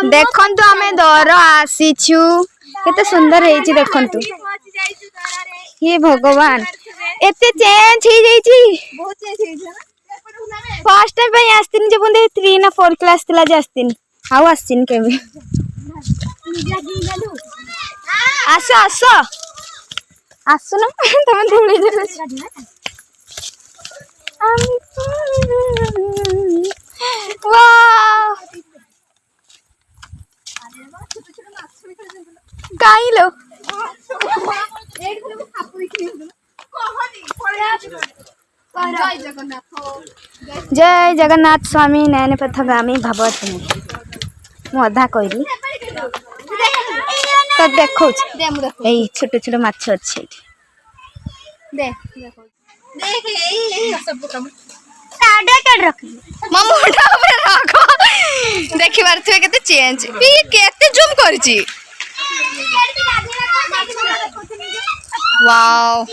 देखंतु आमे दर आसीछु केते सुंदर हेची देखंतु हे भगवान एते चेंज हे जाईची बहुत चेंज हे ना फर्स्ट टाइम पे आस्तिन जे बंदे 3 ना 4 क्लास तिला जे आस्तिन हाउ आस्तिन केबे आसो आसो आसो ना तमे धुली दे वाओ काइलो जय जगन्नाथ स्वामी नयन पथगामी भगवती अधा कहली तो देखो छोट छोट माछ अच्छे देखी पारे के चेंज केते जूम करची वाओ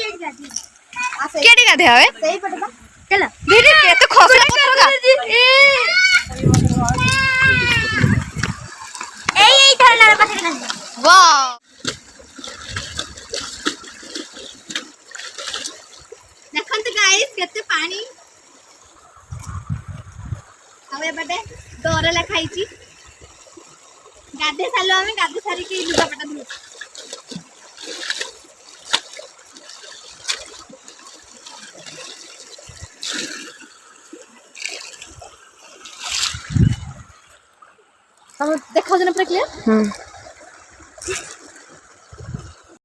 केडी गाधे हवे सही पटबा चलो धीरे केते खसला पत्थर ए धरला पत्थर वाओ देखंत गाइस केते पानी हवे बटे डोर लखाईची गाधे सालो हमें गाधे सारी के लुगा पटा धु हम देखा जने पूरा क्लियर